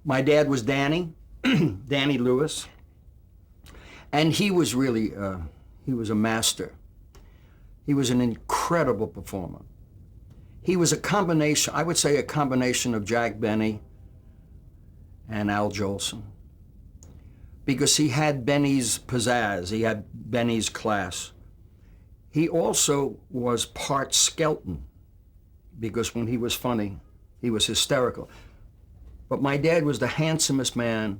My dad was Danny, Danny Lewis, and he was really, he was a master. He was an incredible performer. He was a combination, I would say a combination of Jack Benny and Al Jolson, because he had Benny's pizzazz, he had Benny's class. He also was part Skelton, because when he was funny, he was hysterical. But my dad was the handsomest man.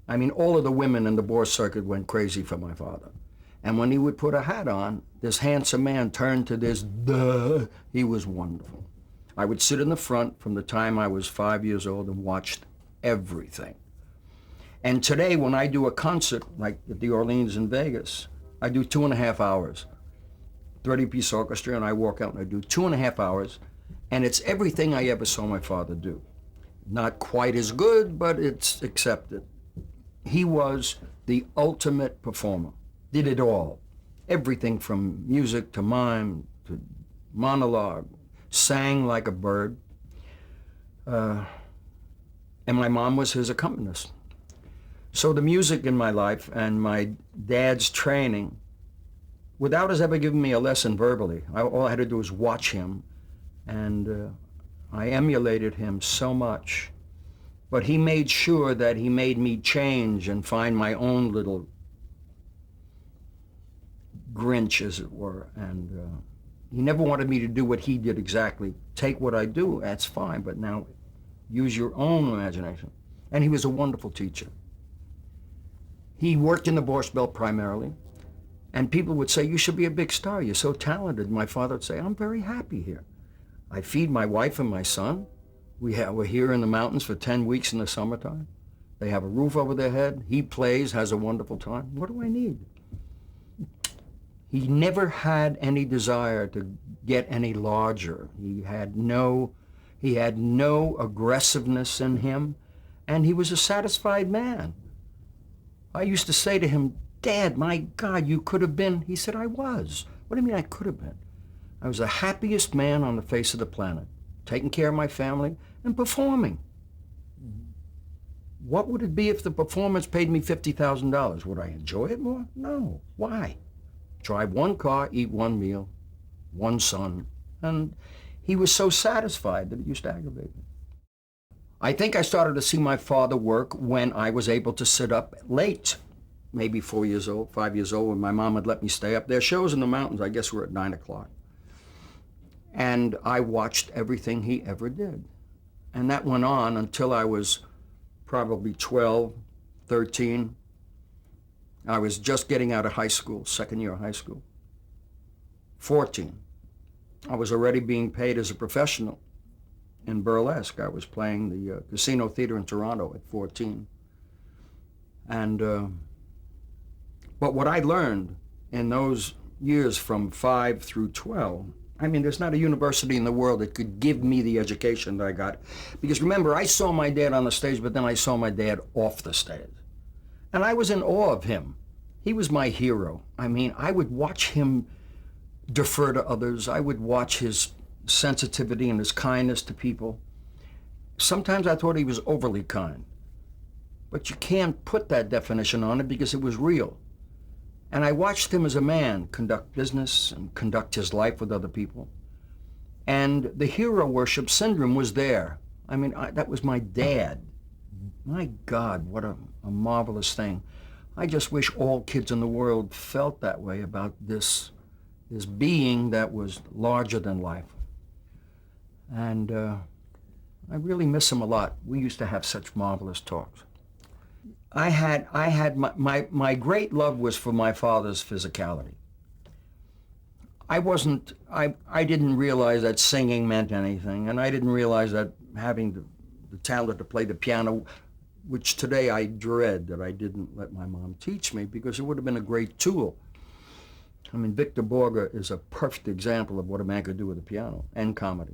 I mean, all of the women in the Bourse circuit went crazy for my father. And when he would put a hat on, this handsome man turned to this, duh, he was wonderful. I would sit in the front from the time I was 5 years old and watched everything. And today, when I do a concert, like at the Orleans in Vegas, I do 2.5 hours, 30-piece orchestra, and I walk out and I do 2.5 hours, and it's everything I ever saw my father do. Not quite as good, but it's accepted. He was the ultimate performer, did it all. Everything from music to mime to monologue, sang like a bird. And my mom was his accompanist. So the music in my life and my dad's training, without his ever giving me a lesson verbally, all I had to do was watch him, and I emulated him so much. But he made sure that he made me change and find my own little Grinch, as it were. And he never wanted me to do what he did exactly. Take what I do, that's fine, but now use your own imagination. And he was a wonderful teacher. He worked in the Borscht Belt primarily, and people would say, you should be a big star, you're so talented. My father would say, I'm very happy here. I feed my wife and my son. We're here in the mountains for 10 weeks in the summertime. They have a roof over their head. He plays, has a wonderful time. What do I need? He never had any desire to get any larger. He had no aggressiveness in him, and he was a satisfied man. I used to say to him, Dad, my God, you could have been. He said, I was. What do you mean I could have been? I was the happiest man on the face of the planet, taking care of my family and performing. What would it be if the performance paid me $50,000? Would I enjoy it more? No. Why? Drive one car, eat one meal, one son, and he was so satisfied that it used to aggravate me. I think I started to see my father work when I was able to sit up late, maybe 4 years old, 5 years old, when my mom would let me stay up. Their shows in the mountains, I guess, were at 9 o'clock. And I watched everything he ever did. And that went on until I was probably 12, 13. I was just getting out of high school, second year of high school. 14. I was already being paid as a professional in burlesque. I was playing the Casino Theater in Toronto at 14. And, but what I learned in those years from 5 through 12, I mean, there's not a university in the world that could give me the education that I got. Because remember, I saw my dad on the stage, but then I saw my dad off the stage. And I was in awe of him. He was my hero. I mean, I would watch him defer to others. I would watch his sensitivity and his kindness to people. Sometimes I thought he was overly kind. But you can't put that definition on it because it was real. And I watched him as a man conduct business and conduct his life with other people. And the hero worship syndrome was there. I mean, that was my dad. My God, what a marvelous thing. I just wish all kids in the world felt that way about this being that was larger than life. And I really miss him a lot. We used to have such marvelous talks. I had my great love was for my father's physicality. I didn't realize that singing meant anything, and I didn't realize that having the talent to play the piano, which today I dread that I didn't let my mom teach me, because it would have been a great tool. I mean, Victor Borge is a perfect example of what a man could do with a piano and comedy.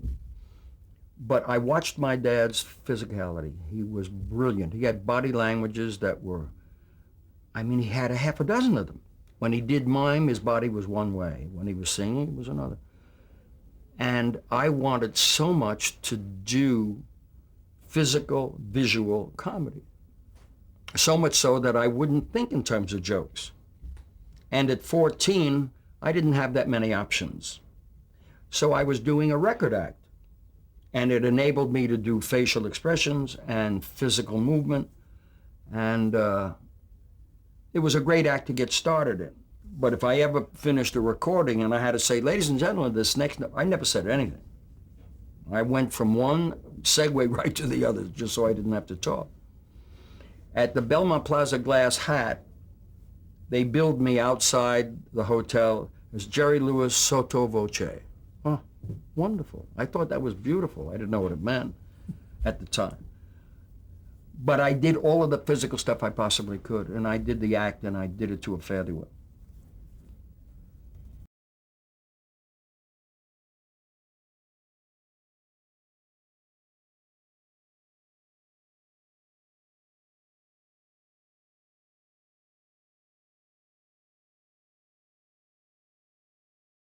But I watched my dad's physicality. He was brilliant. He had body languages that were, I mean, he had a half a dozen of them. When he did mime, his body was one way. When he was singing, it was another. And I wanted so much to do physical, visual comedy. So much so that I wouldn't think in terms of jokes. And at 14, I didn't have that many options. So I was doing a record act, and it enabled me to do facial expressions and physical movement, and it was a great act to get started in. But if I ever finished a recording and I had to say, ladies and gentlemen, this next, I never said anything. I went from one segue right to the other just so I didn't have to talk. At the Belmont Plaza Glass Hat, they billed me outside the hotel as Jerry Lewis Sotto Voce. Oh, wonderful. I thought that was beautiful. I didn't know what it meant at the time. But I did all of the physical stuff I possibly could, and I did the act, and I did it to a fairly well.